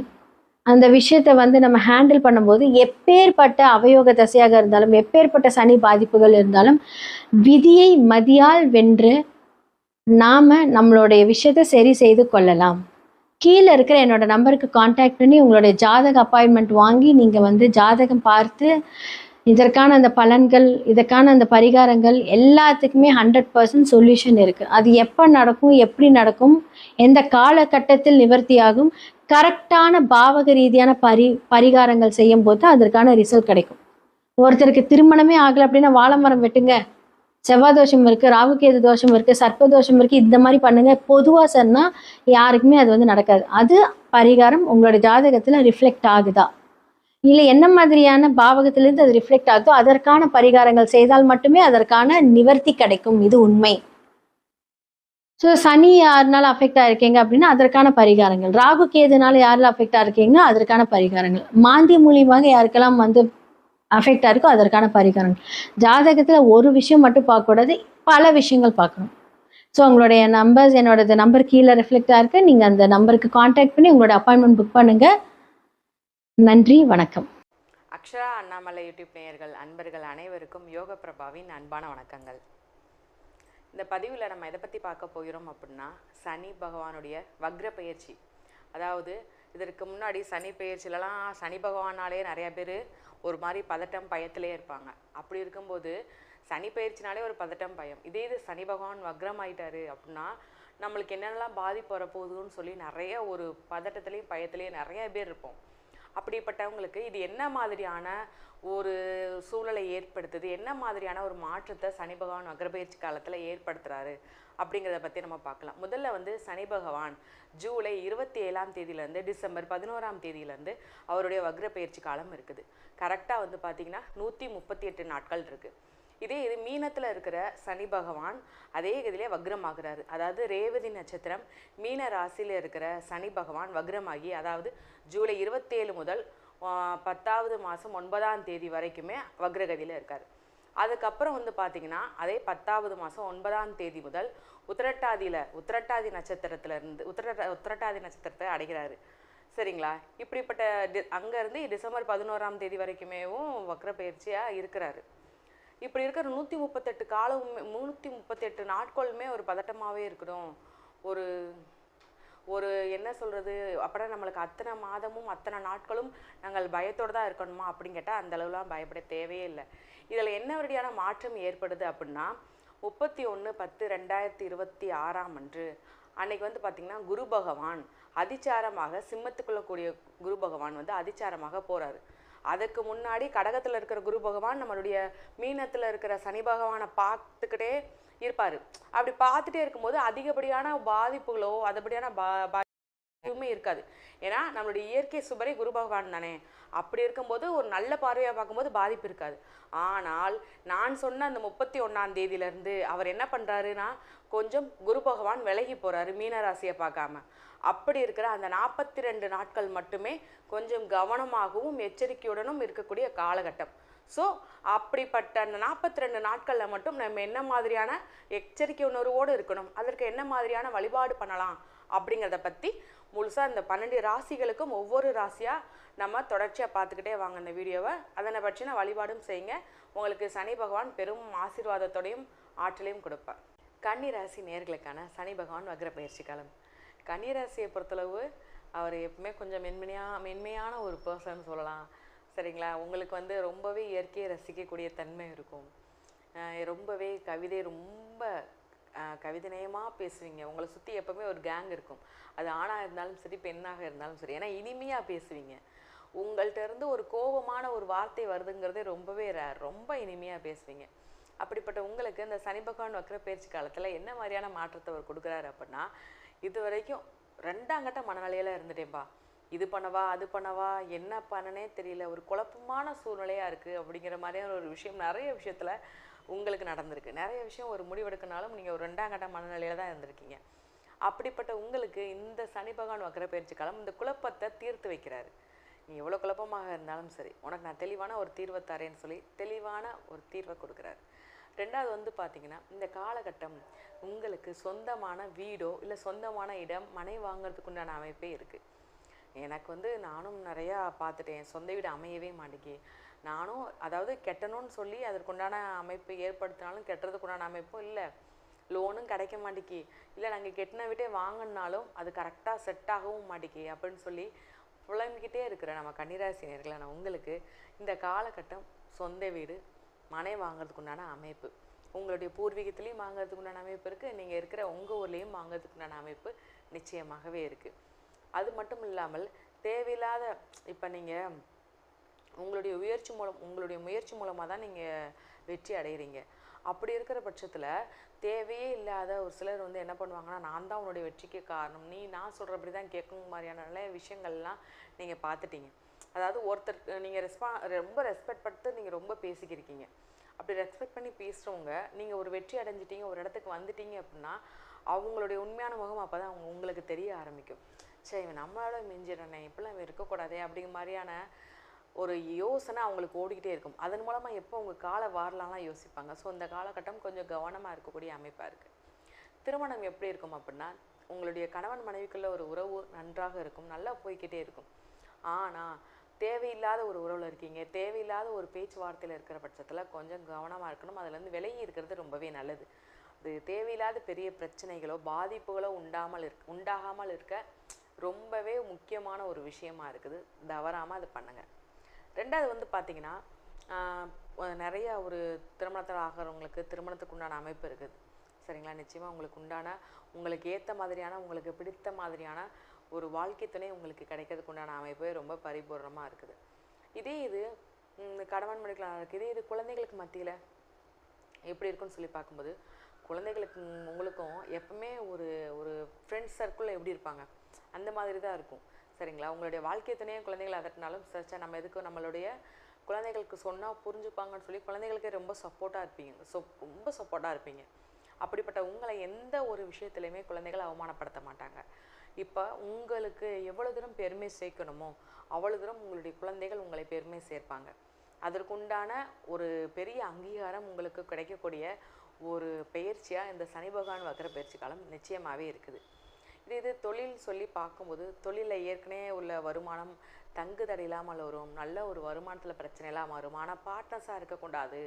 அந்த விஷயத்தை வந்து நம்ம ஹேண்டில் பண்ணும்போது எப்பேற்பட்ட அவயோக தசையாக இருந்தாலும், எப்பேற்பட்ட சனி பாதிப்புகள் இருந்தாலும் விதியை மதியால் வென்று நாம் நம்மளுடைய விஷயத்தை சரி செய்து கொள்ளலாம். கீழே இருக்கிற என்னோட நம்பருக்கு காண்டாக்ட் பண்ணி உங்களுடைய ஜாதக அப்பாயின்மெண்ட் வாங்கி நீங்கள் வந்து ஜாதகம் பார்த்து இதற்கான அந்த பலன்கள், இதற்கான அந்த பரிகாரங்கள் எல்லாத்துக்குமே 100% சொல்யூஷன் இருக்குது. அது எப்போ நடக்கும், எப்படி நடக்கும், எந்த காலகட்டத்தில் நிவர்த்தியாகும், கரெக்டான பாவக ரீதியான பரிகாரங்கள் செய்யும் போது அதற்கான ரிசல்ட் கிடைக்கும். ஒருத்தருக்கு திருமணமே ஆகலை அப்படின்னா வாழை மரம் வெட்டுங்க, செவ்வாய் தோஷம் இருக்குது, ராகுகேது தோஷம் இருக்குது, சர்ப்ப தோஷம் இருக்குது, இந்த மாதிரி பண்ணுங்க. பொதுவாக சொன்னால் யாருக்குமே அது வந்து நடக்காது. அது பரிகாரம் உங்களோட ஜாதகத்தில் ரிஃப்ளெக்ட் ஆகுதா, இல்லை என்ன மாதிரியான பாவகத்திலேருந்து அது ரிஃப்ளெக்ட் ஆகுதோ அதற்கான பரிகாரங்கள் செய்தால் மட்டுமே அதற்கான நிவர்த்தி கிடைக்கும். இது உண்மை. ஸோ சனி யாருனால அஃபெக்ட் ஆகிருக்கீங்க அப்படின்னா அதற்கான பரிகாரங்கள், ராகு கேதுனால யாரில் அஃபெக்ட் ஆகிருக்கீங்கன்னா அதற்கான பரிகாரங்கள், மாந்தி மூலியமாக யாருக்கெல்லாம் வந்து அஃபெக்ட் ஆகிருக்கோ அதற்கான பரிகாரங்கள். ஜாதகத்தில் ஒரு விஷயம் மட்டும் பார்க்கக்கூடாது, பல விஷயங்கள் பார்க்கணும். ஸோ உங்களுடைய நம்பர்ஸ், என்னோட நம்பர் கீழே ரிஃப்ளெக்ட் ஆகிருக்கு. நீங்கள் அந்த நம்பருக்கு காண்டாக்ட் பண்ணி உங்களோட அப்பாயின்மெண்ட் புக் பண்ணுங்கள். நன்றி, வணக்கம். அக்ஷரா அண்ணாமலை யூடியூப் நேயர்கள் அன்பர்கள் அனைவருக்கும் யோக பிரபாவின் அன்பான வணக்கங்கள். இந்த பதிவில் நம்ம எதை பற்றி பார்க்க போகிறோம் அப்படின்னா, சனி பகவானுடைய வக்ர பெயர்ச்சி. அதாவது இதற்கு முன்னாடி சனி பெயர்ச்சிலலாம் சனி பகவானாலே நிறையா பேர் ஒரு மாதிரி பதட்டம் பயத்திலே இருப்பாங்க. அப்படி இருக்கும்போது சனி பெயர்ச்சினாலே ஒரு பதட்டம் பயம். இது சனி பகவான் வக்ரம் ஆயிட்டாரு அப்படின்னா நம்மளுக்கு என்னென்னலாம் பாதிப்பு வரப்போகுதுன்னு சொல்லி நிறைய ஒரு பதட்டத்துலேயும் பயத்துலேயும் நிறைய பேர் இருப்போம். அப்படிப்பட்டவங்களுக்கு இது என்ன மாதிரியான ஒரு சூழலை ஏற்படுத்துது, என்ன மாதிரியான ஒரு மாற்றத்தை சனி பகவான் வக்ரபெயர்ச்சி காலத்தில் ஏற்படுத்துகிறாரு அப்படிங்கிறத பற்றி நம்ம பார்க்கலாம். முதல்ல வந்து சனி பகவான் ஜூலை 27ஆம் தேதியிலேருந்து டிசம்பர் 11ஆம் தேதியிலேருந்து அவருடைய வக்ரபெயர்ச்சி காலம் இருக்குது. கரெக்டாக வந்து பார்த்திங்கன்னா 138 நாட்கள் இருக்குது. இது மீனத்தில் இருக்கிற சனி பகவான் அதே இதிலே வக்ரமாகிறாரு. அதாவது ரேவதி நட்சத்திரம் மீன ராசியில் இருக்கிற சனி பகவான் வக்ரமாகி, அதாவது ஜூலை 27 முதல் 10வது மாதம் 9ஆம் தேதி வரைக்குமே வக்ரகதியில் இருக்கார். அதுக்கப்புறம் வந்து பார்த்திங்கன்னா அதே 10வது மாதம் 9ஆம் தேதி முதல் உத்திரட்டாதி நட்சத்திரத்திலேருந்து உத்திரட்டாதி நட்சத்திரத்தை அடைகிறாரு. சரிங்களா? இப்படிப்பட்ட அங்கேருந்து டிசம்பர் 11ஆம் தேதி வரைக்குமேவும் வக்ரப்பெயர்ச்சியாக இருக்கிறாரு. இப்படி இருக்கிற 138 நாட்களுமே ஒரு பதட்டமாகவே இருக்கணும். ஒரு என்ன சொல்கிறது, அப்புறம் நம்மளுக்கு அத்தனை மாதமும் அத்தனை நாட்களும் நாங்கள் பயத்தோடு தான் இருக்கணுமா அப்படின்னு கேட்டால் அந்த அளவுலாம் பயப்பட தேவையே இல்லை. இதில் என்ன வழியான மாற்றம் ஏற்படுது அப்படின்னா 31/10/2026 அன்று அன்னைக்கு வந்து பார்த்திங்கன்னா குரு பகவான் அதிச்சாரமாக சிம்மத்துக்குள்ள கூடிய குரு பகவான் வந்து அதிச்சாரமாக போகிறாரு. அதுக்கு முன்னாடி கடகத்தில் இருக்கிற குரு பகவான் நம்மளுடைய மீனத்தில் இருக்கிற சனி பகவானை பார்த்துக்கிட்டே இருப்பார். அப்படி பார்த்துட்டே இருக்கும்போது அதிகப்படியான பாதிப்புகளோ அதுபடியான எதுவுமே இருக்காது. ஏன்னா நம்மளுடைய இயற்கை சுபரே குரு பகவான் தானே. அப்படி இருக்கும்போது ஒரு நல்ல பார்வையாக பார்க்கும்போது பாதிப்பு இருக்காது. ஆனால் நான் சொன்ன அந்த 31ஆம் தேதியிலேருந்து அவர் என்ன பண்ணுறாருன்னா கொஞ்சம் குரு பகவான் விலகி போகிறாரு மீனராசியை பார்க்காம. அப்படி இருக்கிற அந்த 42 நாட்கள் மட்டுமே கொஞ்சம் கவனமாகவும் எச்சரிக்கையுடனும் இருக்கக்கூடிய காலகட்டம். ஸோ அப்படிப்பட்ட அந்த 42 நாட்களில் மட்டும் நம்ம என்ன மாதிரியான எச்சரிக்கை உணர்வோடு இருக்கணும், அதற்கு என்ன மாதிரியான வழிபாடு பண்ணலாம் அப்படிங்கிறத பற்றி முழுசாக இந்த 12 ராசிகளுக்கும் ஒவ்வொரு ராசியாக நம்ம தொடர்ச்சியாக பார்த்துக்கிட்டே வாங்க இந்த வீடியோவை. அதனை பற்றின வழிபாடும் செய்யுங்க. உங்களுக்கு சனி பகவான் பெரும் ஆசீர்வாதத்தோடையும் ஆற்றலையும் கொடுப்பார். கன்னி ராசி நேயர்களுக்கான சனி பகவான் வக்ர பயிற்சி காலம். கன்னிராசியை பொறுத்தளவு அவர் எப்பவுமே கொஞ்சம் மென்மையான ஒரு பர்சன் சொல்லலாம். சரிங்களா? உங்களுக்கு வந்து ரொம்பவே இயற்கையை ரசிக்கக்கூடிய தன்மை இருக்கும். ரொம்பவே கவிதை ரொம்ப கவிதை நயமாக பேசுவீங்க. உங்களை சுற்றி எப்போவுமே ஒரு கேங் இருக்கும். அது ஆணாக இருந்தாலும் சரி, பெண்ணாக இருந்தாலும் சரி. ஏன்னா இனிமையாக பேசுவீங்க. உங்கள்கிட்ட இருந்து ஒரு கோபமான ஒரு வார்த்தை வருதுங்கிறதே ரொம்பவே ரேர். ரொம்ப இனிமையாக பேசுவீங்க. அப்படிப்பட்ட உங்களுக்கு இந்த சனி பகவான் வக்ர பயிற்சி காலத்தில் என்ன மாதிரியான மாற்றத்தை அவர் கொடுக்குறாரு அப்படின்னா, இது வரைக்கும் 2ஆம் கட்ட மனநிலையில் இருந்துட்டேன்பா, இது பண்ணவா அது பண்ணவா என்ன பண்ணனே தெரியல, ஒரு குழப்பமான சூழ்நிலையாக இருக்குது அப்படிங்கிற மாதிரியான ஒரு விஷயம் நிறைய விஷயத்தில் உங்களுக்கு நடந்திருக்கு. நிறைய விஷயம் ஒரு முடிவெடுக்கனாலும் நீங்கள் ஒரு 2ஆம் கட்ட மனநிலையில் தான் இருந்திருக்கீங்க. அப்படிப்பட்ட உங்களுக்கு இந்த சனி பகவான் வக்ர பயிற்சி காலம் இந்த குழப்பத்தை தீர்த்து வைக்கிறாரு. நீ எவ்வளோ குழப்பமாக இருந்தாலும் சரி, உனக்கு நான் தெளிவான ஒரு தீர்வை தரேன்னு சொல்லி தெளிவான ஒரு தீர்வை கொடுக்குறாரு. 2வது வந்து பார்த்திங்கன்னா, இந்த காலகட்டம் உங்களுக்கு சொந்தமான வீடோ இல்லை சொந்தமான இடம் மனை வாங்கிறதுக்கு உண்டான அமைப்பே இருக்குது. எனக்கு வந்து நானும் நிறையா பார்த்துட்டேன். சொந்த வீடு அமையவே மாட்டேங்கி, நானும் அதாவது கெட்டணும்னு சொல்லி அதற்குண்டான அமைப்பு ஏற்படுத்தினாலும் கெட்டுறதுக்குண்டான அமைப்பும் இல்லை, லோனும் கிடைக்க மாட்டேங்கி, இல்லை நாங்கள் கெட்டின வீட்டே வாங்கினாலும் அது கரெக்டாக செட் ஆகவும் மாட்டேங்கி அப்படின்னு சொல்லி புலம்பிக்கிட்டே இருக்கிற நம்ம கன்னிராசினியர்களான உங்களுக்கு இந்த காலகட்டம் சொந்த வீடு மனை வாங்கிறதுக்கு உண்டான அமைப்பு, உங்களுடைய பூர்வீகத்துலேயும் வாங்கிறதுக்கு உண்டான அமைப்பு இருக்குது, நீங்கள் இருக்கிற உங்கள் ஊர்லேயும் வாங்கிறதுக்கு உண்டான அமைப்பு நிச்சயமாகவே இருக்குது. அது மட்டும் இல்லாமல் தேவையில்லாத இப்போ நீங்கள் உங்களுடைய முயற்சி மூலமாக தான் நீங்கள் வெற்றி அடைகிறீங்க. அப்படி இருக்கிற பட்சத்தில் தேவையே இல்லாத ஒரு சிலர் வந்து என்ன பண்ணுவாங்கன்னா, நான் தான் உன்னுடைய வெற்றிக்கு காரணம், நான் சொல்கிறபடி தான் கேட்கணும் மாதிரியான நிறைய விஷயங்கள்லாம் நீங்கள் பார்த்துட்டீங்க. அதாவது ஒருத்தர் நீங்கள் ரொம்ப ரெஸ்பெக்ட் படுத்து நீங்கள் ரொம்ப பேசிக்கிருக்கீங்க. அப்படி ரெஸ்பெக்ட் பண்ணி பேசுகிறவங்க நீங்கள் ஒரு வெற்றி அடைஞ்சிட்டீங்க, ஒரு இடத்துக்கு வந்துட்டீங்க அப்படின்னா அவங்களுடைய உண்மையான முகம் அப்போ தான் உங்களுக்கு தெரிய ஆரம்பிக்கும். சரி, இவன் நம்மளோட மிஞ்சிடனே, இப்படிலாம் இவன் இருக்கக்கூடாதே அப்படிங்கிற மாதிரியான ஒரு யோசனை அவங்களுக்கு ஓடிக்கிட்டே இருக்கும். அதன் மூலமாக எப்போ உங்கள் காலை வாரலாம்லாம் யோசிப்பாங்க. ஸோ இந்த காலகட்டம் கொஞ்சம் கவனமாக இருக்கக்கூடிய அமைப்பாக இருக்குது. திருமணம் எப்படி இருக்கும் அப்படின்னா, உங்களுடைய கணவன் மனைவிக்குள்ள ஒரு உறவு நன்றாக இருக்கும், நல்லா போய்கிட்டே இருக்கும். ஆனால் தேவையில்லாத ஒரு உறவில் இருக்கீங்க, தேவையில்லாத ஒரு பேச்சுவார்த்தையில் இருக்கிற பட்சத்தில் கொஞ்சம் கவனமாக இருக்கணும். அதுலேருந்து விலகி இருக்கிறது ரொம்பவே நல்லது. அது தேவையில்லாத பெரிய பிரச்சனைகளோ பாதிப்புகளோ உண்டாகாமல் இருக்க ரொம்பவே முக்கியமான ஒரு விஷயமா இருக்குது. தவறாமல் அது பண்ணுங்கள். 2வது வந்து பார்த்திங்கன்னா, நிறைய ஒரு திருமணத்தில் ஆகிறவங்களுக்கு திருமணத்துக்கு உண்டான அமைப்பு இருக்குது. சரிங்களா? நிச்சயமாக உங்களுக்கு ஏற்ற மாதிரியான உங்களுக்கு பிடித்த மாதிரியான ஒரு வாழ்க்கை துணை உங்களுக்கு கிடைக்கிறதுக்கு உண்டான அமைப்பே ரொம்ப பரிபூர்ணமாக இருக்குது. இது கணவன் மனைவிக்கெலாம் இருக்குது. இது குழந்தைகளுக்கு மத்தியில் எப்படி இருக்குன்னு சொல்லி பார்க்கும்போது, குழந்தைகளுக்கு உங்களுக்கும் எப்பவுமே ஒரு ஒரு ஃப்ரெண்ட்ஸ் சர்க்கிளில் எப்படி இருப்பாங்க அந்த மாதிரி தான் இருக்கும். சரிங்களா? உங்களுடைய வாழ்க்கை துணையை குழந்தைகளை அதட்டினாலும் சர்ச்சா நம்ம எதுக்கு நம்மளுடைய குழந்தைகளுக்கு சொன்னால் புரிஞ்சுப்பாங்கன்னு சொல்லி குழந்தைகளுக்கே ரொம்ப சப்போர்ட்டாக இருப்பீங்க. அப்படிப்பட்ட உங்களை எந்த ஒரு விஷயத்துலையுமே குழந்தைகளை அவமானப்படுத்த மாட்டாங்க. இப்போ உங்களுக்கு எவ்வளோ தூரம் பெருமை சேர்க்கணுமோ அவ்வளோ தூரம் உங்களுடைய குழந்தைகள் உங்களை பெருமை சேர்ப்பாங்க. அதற்குண்டான ஒரு பெரிய அங்கீகாரம் உங்களுக்கு கிடைக்கக்கூடிய ஒரு பயிற்சியாக இந்த சனி பகவான் வக்ர பயிற்சி காலம் நிச்சயமாகவே இருக்குது. இது தொழில் சொல்லி பார்க்கும்போது, தொழிலில் ஏற்கனவே உள்ள வருமானம் தங்கு தடை இல்லாமல் வரும், நல்ல ஒரு வருமானத்தில் பிரச்சனை இல்லாமல் வரும். ஆனால் பார்ட்னர்ஸாக இருக்கக்கூடாது,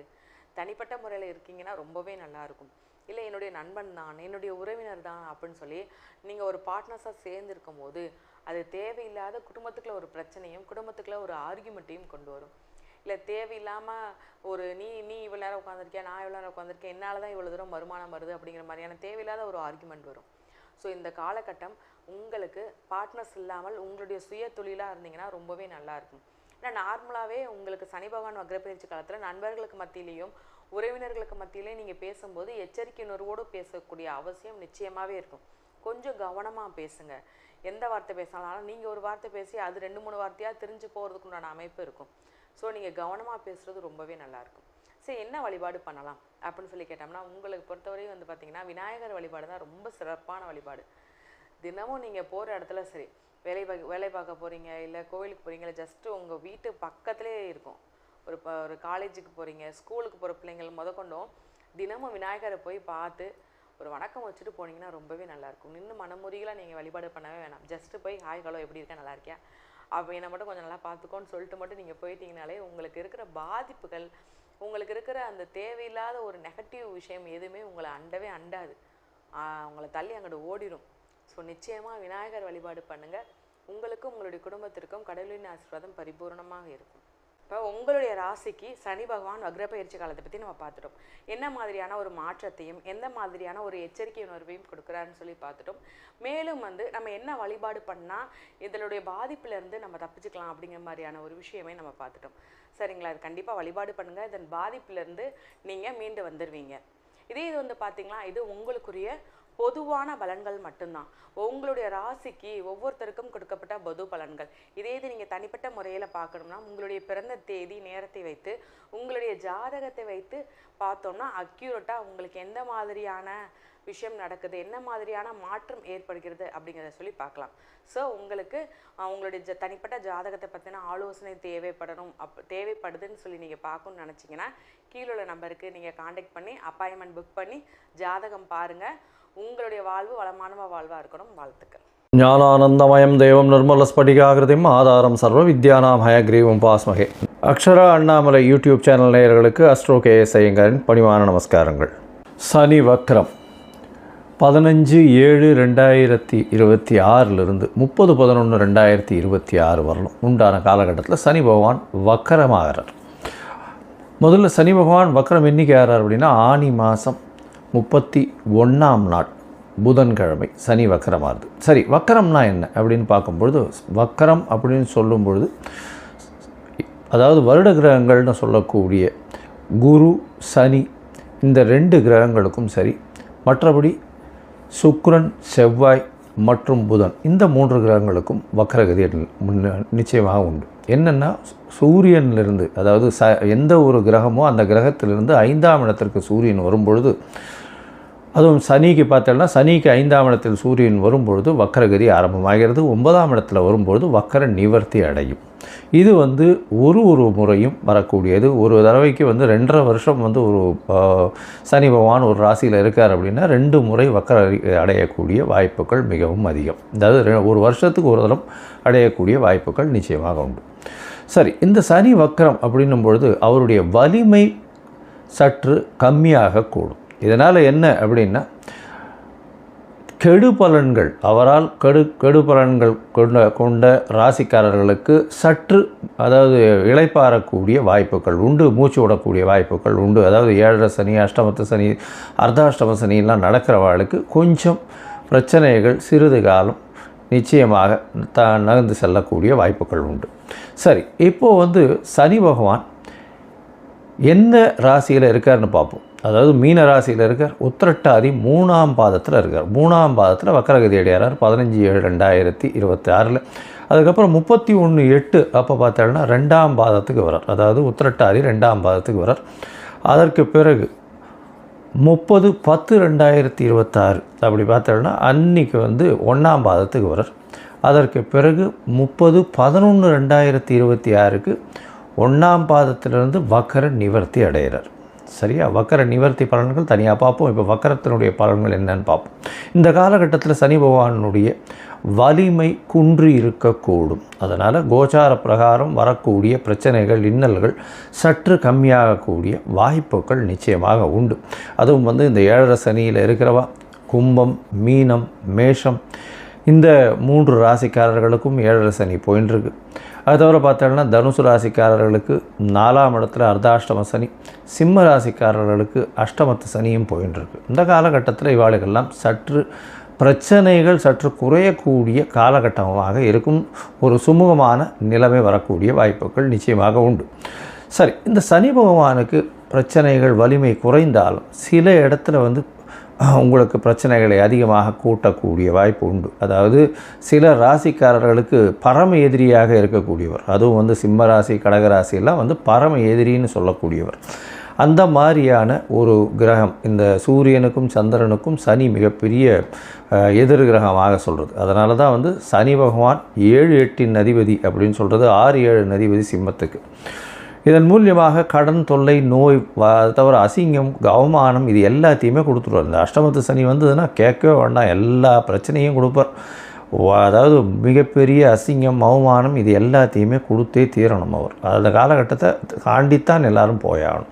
தனிப்பட்ட முறையில் இருக்கீங்கன்னா ரொம்பவே நல்லாயிருக்கும். இல்லை என்னுடைய நண்பன் தான், என்னுடைய உறவினர் தான் அப்படின்னு சொல்லி நீங்கள் ஒரு பார்ட்னர்ஸாக சேர்ந்துருக்கும் போது அது தேவையில்லாத குடும்பத்துக்குள்ள ஒரு பிரச்சனையும் குடும்பத்துக்குள்ள ஒரு ஆர்கியூமெண்ட்டையும் கொண்டு வரும். இல்லை தேவையில்லாமல் ஒரு நீ இவ்வளோ நேரம் உட்காந்துருக்கேன், நான் இவ்வளோ நேரம் உட்காந்துருக்கேன், என்னால் தான் இவ்வளோ தூரம் வருமானம் வருது அப்படிங்கிற மாதிரியான தேவையில்லாத ஒரு ஆர்கியூமெண்ட் வரும். ஸோ இந்த காலகட்டம் உங்களுக்கு பார்ட்னர்ஸ் இல்லாமல் உங்களுடைய சுய தொழிலாக இருந்தீங்கன்னா ரொம்பவே நல்லாயிருக்கும். ஏன்னா நார்மலாகவே உங்களுக்கு சனி பகவான் வக்ரப்பெயர்ச்சி காலத்தில் நண்பர்களுக்கு மத்தியிலையும் உறவினர்களுக்கு மத்தியிலையும் நீங்கள் பேசும்போது எச்சரிக்கை உணர்வோடு பேசக்கூடிய அவசியம் நிச்சயமாகவே இருக்கும். கொஞ்சம் கவனமாக பேசுங்க. எந்த வார்த்தை பேசினாலும் நீங்கள் ஒரு வார்த்தை பேசி அது 2-3 வார்த்தையாக தெரிஞ்சு போகிறதுக்கு உண்டான அமைப்பு இருக்கும். ஸோ நீங்கள் கவனமாக பேசுகிறது ரொம்பவே நல்லாயிருக்கும். சரி, என்ன வழிபாடு பண்ணலாம் அப்படின்னு சொல்லி கேட்டோம்னா, உங்களுக்கு பொறுத்தவரையும் வந்து பார்த்திங்கன்னா விநாயகர் வழிபாடு தான் ரொம்ப சிறப்பான வழிபாடு. தினமும் நீங்கள் போகிற இடத்துல சரி, வேலை பார்க்க போகிறீங்க, இல்லை கோவிலுக்கு போகிறீங்க, இல்லை ஜஸ்ட்டு உங்கள் வீட்டு பக்கத்துலேயே இருக்கும், ஒரு காலேஜுக்கு போகிறீங்க, ஸ்கூலுக்கு போகிற பிள்ளைங்கள் முதற்கொண்டும் தினமும் விநாயகரை போய் பார்த்து ஒரு வணக்கம் வச்சுட்டு போனீங்கன்னா ரொம்பவே நல்லாயிருக்கும். நின்று மனமுறிகளாக நீங்கள் வழிபாடு பண்ணவே வேணாம். ஜஸ்ட்டு போய் ஹாய் ஹலோ எப்படி இருக்கா, நல்லா இருக்கியா, அப்போ என்னை மட்டும் கொஞ்சம் நல்லா பார்த்துக்கோன்னு சொல்லிட்டு மட்டும் நீங்கள் போயிட்டீங்கனாலே உங்களுக்கு இருக்கிற பாதிப்புகள், உங்களுக்கு இருக்கிற அந்த தேவையில்லாத ஒரு நெகட்டிவ் விஷயம் எதுவுமே உங்களை அண்டாது, உங்களை தள்ளி அங்கிட்டு ஓடிடும். ஸோ நிச்சயமாக விநாயகர் வழிபாடு பண்ணுங்கள். உங்களுக்கும் உங்களுடைய குடும்பத்திற்கும் கடவுளின் ஆசீர்வாதம் பரிபூர்ணமாக இருக்கும். இப்போ உங்களுடைய ராசிக்கு சனி பகவான் வக்ரப்பெயர்ச்சி காலத்தை பற்றி நம்ம பார்த்துட்டோம். என்ன மாதிரியான ஒரு மாற்றத்தையும் எந்த மாதிரியான ஒரு எச்சரிக்கை உணர்வையும் கொடுக்குறாருன்னு சொல்லி பார்த்துட்டோம். மேலும் வந்து நம்ம என்ன வழிபாடு பண்ணால் இதனுடைய பாதிப்புலேருந்து நம்ம தப்பிச்சுக்கலாம் அப்படிங்கிற மாதிரியான ஒரு விஷயமே நம்ம பார்த்துட்டோம். சரிங்களா? இது கண்டிப்பாக வழிபாடு பண்ணுங்கள். இதன் பாதிப்புலேருந்து நீங்கள் மீண்டு வந்துடுவீங்க. இது வந்து பார்த்தீங்களா, இது உங்களுக்குரிய பொதுவான பலன்கள் மட்டும்தான். உங்களுடைய ராசிக்கு ஒவ்வொருத்தருக்கும் கொடுக்கப்பட்ட பொது பலன்கள். இது நீங்கள் தனிப்பட்ட முறையில் பார்க்கணும்னா உங்களுடைய பிறந்த தேதி நேரத்தை வைத்து உங்களுடைய ஜாதகத்தை வைத்து பார்த்தோம்னா அக்யூரேட்டாக உங்களுக்கு எந்த மாதிரியான விஷயம் நடக்குது, என்ன மாதிரியான மாற்றம் ஏற்படுகிறது அப்படிங்கிறத சொல்லி பார்க்கலாம். ஸோ உங்களுக்கு உங்களுடைய தனிப்பட்ட ஜாதகத்தை பற்றின ஆலோசனை தேவைப்படுதுன்னு சொல்லி நீங்கள் பார்க்கணுன்னு நினச்சிங்கன்னா கீழே நம்பருக்கு நீங்கள் காண்டாக்ட் பண்ணி அப்பாயின்மெண்ட் புக் பண்ணி ஜாதகம் பாருங்கள். உங்களுடைய வாழ்வு வளமான வாழ்வாக இருக்கணும். வாழ்த்துக்கள். ஞானானந்தமயம் தேவம் நிர்மலஸ்படிகாகிருதிம் ஆதாரம் சர்வ வித்யானாம் ஹயக்ரீவம் பாஸ்மகே. அக்ஷரா அண்ணாமலை யூடியூப் சேனல் நேயர்களுக்கு அஸ்ட்ரோ கேஎஸ் ஐயங்காரின் பணிவான நமஸ்காரங்கள். சனி வக்ரம் 15/7/2026 30/11/2026 வரலும் உண்டான காலகட்டத்தில் சனி பகவான் வக்கரமாகிறார். முதல்ல சனி பகவான் வக்கரம் என்றைக்கு ஆகிறார் அப்படின்னா ஆனி மாதம் 31ஆம் நாள் புதன்கிழமை சனி வக்கரமாகுது. சரி, வக்கரம்னா என்ன அப்படின்னு பார்க்கும்பொழுது, வக்கரம் அப்படின்னு சொல்லும்பொழுது அதாவது வருட கிரகங்கள்னு சொல்லக்கூடிய குரு சனி இந்த 2 கிரகங்களுக்கும் சரி, மற்றபடி சுக்கிரன் செவ்வாய் மற்றும் புதன் இந்த 3 கிரகங்களுக்கும் வக்கரகதி நிச்சயமாக உண்டு. என்னென்னா சூரியனிலிருந்து அதாவது எந்த ஒரு கிரகமோ அந்த கிரகத்திலிருந்து 5ஆம் இடத்திற்கு சூரியன் வரும்பொழுது, அதுவும் சனிக்கு பார்த்தோம்னா சனிக்கு 5ஆம் இடத்தில் சூரியன் வரும்பொழுது வக்கரகதி ஆரம்பமாகிறது. 9ஆம் இடத்துல வரும்பொழுது வக்கர நிவர்த்தி அடையும். இது வந்து ஒரு முறையும் வரக்கூடியது. ஒரு தடவைக்கு 2.5 வருஷம் ஒரு சனி பகவான் ஒரு ராசியில் இருக்கார் அப்படின்னா 2 முறை வக்கர அடையக்கூடிய வாய்ப்புகள் மிகவும் அதிகம். அதாவது ஒரு வருஷத்துக்கு ஒரு தரம் அடையக்கூடிய வாய்ப்புகள் நிச்சயமாக உண்டு. சரி, இந்த சனி வக்கரம் அப்படின்னும் பொழுது அவருடைய வலிமை சற்று கம்மியாக கூடும். இதனால் என்ன அப்படின்னா கெடு பலன்கள் அவரால் கெடு பலன்கள் கொண்ட ராசிக்காரர்களுக்கு சற்று அதாவது இளைப்பாறக்கூடிய வாய்ப்புகள் உண்டு, மூச்சு விடக்கூடிய வாய்ப்புகள் உண்டு. அதாவது 7.5 சனி, அஷ்டமத்து சனி, அர்த்தாஷ்டம சனியெல்லாம் நடக்கிறவர்களுக்கு கொஞ்சம் பிரச்சனைகள் சிறிது காலம் நிச்சயமாக நகர்ந்து செல்லக்கூடிய வாய்ப்புகள் உண்டு. சரி, இப்போது சனி பகவான் என்ன ராசியில் இருக்காருன்னு பார்ப்போம். அதாவது மீன ராசியில் இருக்கார், உத்திரட்டாதி 3ஆம் பாதத்தில் இருக்கார். 3ஆம் பாதத்தில் வக்கரகதி அடையார் 15/7/2026. அதுக்கப்புறம் 31/8 அப்போ பார்த்தோம்னா 2ஆம் பாதத்துக்கு வரார். அதாவது உத்திரட்டாதி 2ஆம் பாதத்துக்கு வரார். அதற்கு பிறகு 30/10/2026 அப்படி பார்த்தோம்னா அன்றைக்கி 1ஆம் பாதத்துக்கு வரார். அதற்கு பிறகு 30/11/2026 1ஆம் பாதத்திலிருந்து வக்கர நிவர்த்தி அடைகிறார். சரியா? வக்கர நிவர்த்தி பலன்கள் தனியாக பார்ப்போம். இப்போ வக்கரத்தினுடைய பலன்கள் என்னன்னு பார்ப்போம். இந்த காலகட்டத்தில் சனி பகவானுடைய வலிமை குன்றி இருக்கக்கூடும். அதனால் கோச்சார பிரகாரம் வரக்கூடிய பிரச்சனைகள் இன்னல்கள் சற்று கம்மியாகக்கூடிய வாய்ப்புகள் நிச்சயமாக உண்டு. அதுவும் இந்த 7.5 சனியில் இருக்கிறவா கும்பம், மீனம், மேஷம் இந்த 3 ராசிக்காரர்களுக்கும் 7.5 சனி போயின்ட்டுருக்கு. அது தவிர பார்த்தோம்னா தனுசு ராசிக்காரர்களுக்கு 4ஆம் இடத்துல அர்த்தாஷ்டம சனி, சிம்ம ராசிக்காரர்களுக்கு அஷ்டமத்து சனியும் போயின்ட்டுருக்கு. இந்த காலகட்டத்தில் இவாளுக்கெல்லாம் சற்று பிரச்சனைகள் சற்று குறையக்கூடிய காலகட்டமாக இருக்கும். ஒரு சுமூகமான நிலைமை வரக்கூடிய வாய்ப்புகள் நிச்சயமாக உண்டு. சரி, இந்த சனி பகவானுக்கு பிரச்சனைகள் வலிமை குறைந்தாலும் சில இடத்துல உங்களுக்கு பிரச்சனைகளை அதிகமாக கூட்டக்கூடிய வாய்ப்பு உண்டு. அதாவது சில ராசிக்காரர்களுக்கு பரம எதிரியாக இருக்கக்கூடியவர், அதுவும் சிம்ம ராசி கடகராசியெல்லாம் பரம எதிரின்னு சொல்லக்கூடியவர். அந்த மாதிரியான ஒரு கிரகம் இந்த சூரியனுக்கும் சந்திரனுக்கும் சனி மிகப்பெரிய எதிர் கிரகமாக சொல்கிறது. அதனால தான் சனி பகவான் 7-8 அதிபதி அப்படின்னு சொல்கிறது. 6-7 அதிபதி சிம்மத்துக்கு. இதன் மூலியமாக கடன் தொல்லை, நோய், தவிர அசிங்கம், அவமானம் இது எல்லாத்தையுமே கொடுத்துருவார். இந்த அஷ்டமத்து சனி வந்ததுன்னா கேட்கவே வேண்டாம், எல்லா பிரச்சனையும் கொடுப்பார். அதாவது மிகப்பெரிய அசிங்கம், அவமானம் இது எல்லாத்தையுமே கொடுத்தே தீரணும் அவர். அந்த காலகட்டத்தை தாண்டித்தான் எல்லாரும் போயாகணும்.